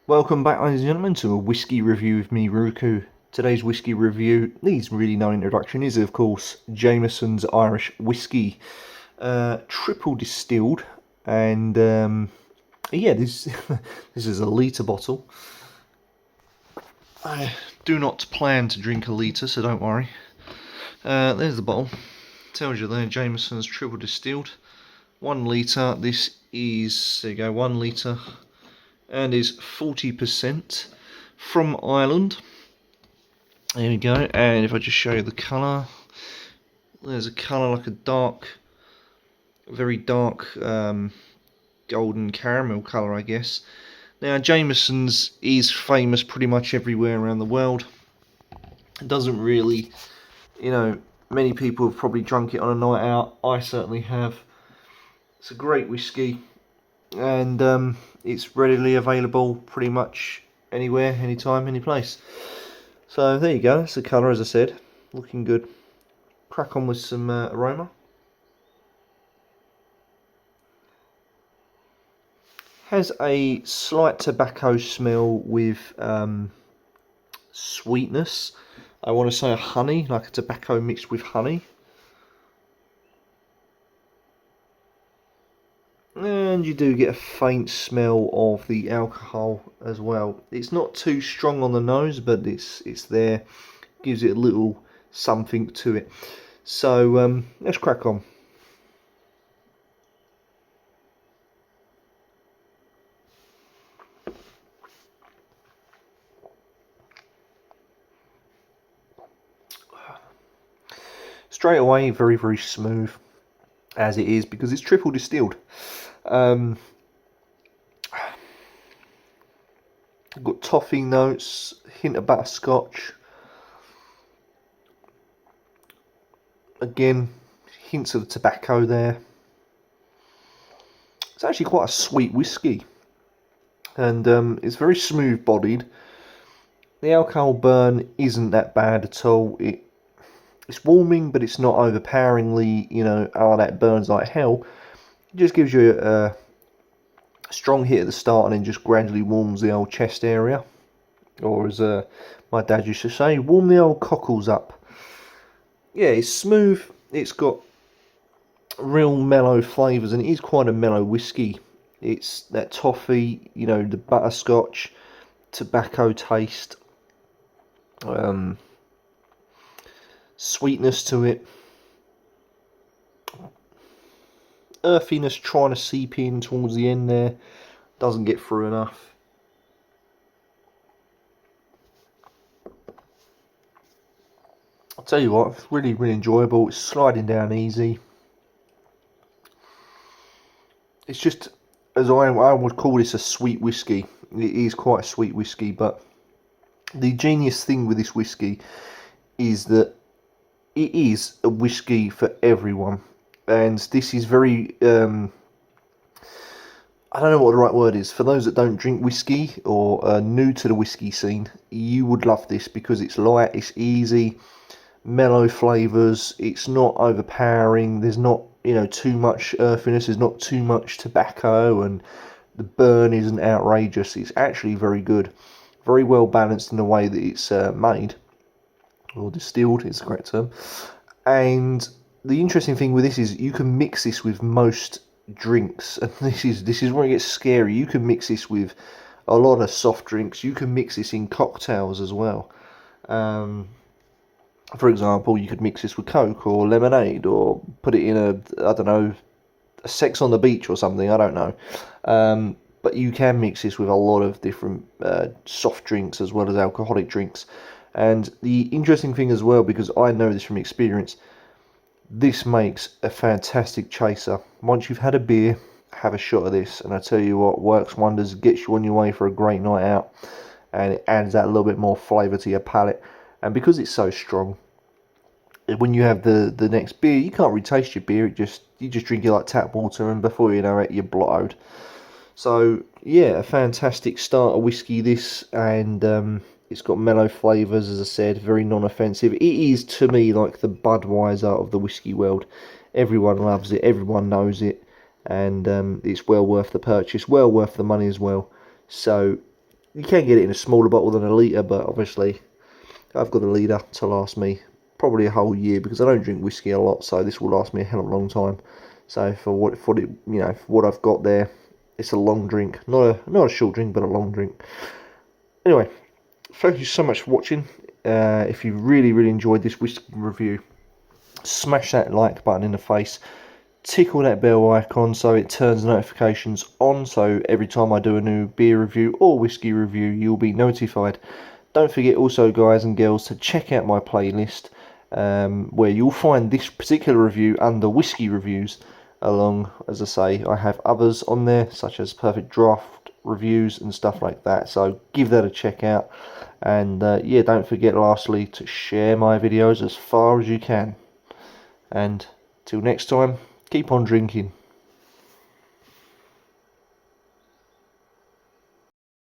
Welcome back, ladies and gentlemen, to a whiskey review with me, Ruku. Today's whiskey review needs really no introduction. Is of course Jameson's Irish whiskey, triple distilled, and yeah, this this is a litre bottle. I do not plan to drink a litre, so don't worry. There's the bottle. Tells you there, Jameson's triple distilled, 1 litre. This is, there you go, 1 litre. And is 40% from Ireland. There we go. And if I just show you the colour, there's a colour like a very dark golden caramel colour, I guess. Now, Jameson's is famous pretty much everywhere around the world. It doesn't really, many people have probably drunk it on a night out. I certainly have. It's a great whiskey, and it's readily available pretty much anywhere, anytime, any place. So there you go, that's the colour, as I said, looking good. Crack on with some aroma. Has a slight tobacco smell with sweetness. I want to say a honey, like a tobacco mixed with honey. And you do get a faint smell of the alcohol as well. It's not too strong on the nose, but it's there. Gives it a little something to it. So let's crack on. Straight away, very, very smooth, as it is, because it's triple distilled. Got toffee notes, hint of butterscotch. Again, hints of the tobacco there. It's actually quite a sweet whiskey, and it's very smooth bodied. The alcohol burn isn't that bad at all. It's warming, but it's not overpoweringly, oh, that burns like hell. It just gives you a strong hit at the start and then just gradually warms the old chest area. Or as my dad used to say, warm the old cockles up. Yeah, it's smooth. It's got real mellow flavours, and it is quite a mellow whiskey. It's that toffee, the butterscotch, tobacco taste, sweetness to it, earthiness trying to seep in towards the end there, doesn't get through enough. I'll tell you what, it's really, really enjoyable. It's sliding down easy. It's just, as I would call this, a sweet whiskey. It is quite a sweet whiskey, but the genius thing with this whiskey is that it is a whiskey for everyone. And this is very, I don't know what the right word is. For those that don't drink whiskey or are new to the whiskey scene, you would love this because it's light, it's easy, mellow flavours, it's not overpowering, there's not, too much earthiness, there's not too much tobacco, and the burn isn't outrageous. It's actually very good, very well balanced in the way that it's made, or distilled is the correct term. And the interesting thing with this is you can mix this with most drinks, and this is where it gets scary. You can mix this with a lot of soft drinks. You can mix this in cocktails as well. For example, you could mix this with Coke or lemonade, or put it in a sex on the beach or something, I don't know. But you can mix this with a lot of different soft drinks as well as alcoholic drinks. And the interesting thing as well, because I know this from experience, this makes a fantastic chaser. Once you've had a beer, have a shot of this, and I tell you what, works wonders, gets you on your way for a great night out, and it adds that little bit more flavour to your palate. And because it's so strong, when you have the next beer, you can't really taste your beer. You just drink it like tap water, and before you know it, you're blottoed. So yeah, a fantastic starter whiskey this, and it's got mellow flavours, as I said, very non-offensive. It is, to me, like the Budweiser of the whiskey world. Everyone loves it, everyone knows it, and it's well worth the purchase, well worth the money as well. So You can get it in a smaller bottle than a litre, but obviously I've got a litre to last me probably a whole year, because I don't drink whiskey a lot, so this will last me a hell of a long time. So for what I've got there, it's a long drink, not a short drink, but a long drink. Anyway, thank you so much for watching. If you really enjoyed this whiskey review, smash that like button in the face, tickle that bell icon so it turns notifications on, so every time I do a new beer review or whiskey review, you'll be notified. Don't forget also, guys and girls, to check out my playlist, where you'll find this particular review under whiskey reviews. Along, as I say, I have others on there, such as Perfect Draft reviews and stuff like that, so give that a check out. And yeah, don't forget lastly to share my videos as far as you can. And till next time, keep on drinking.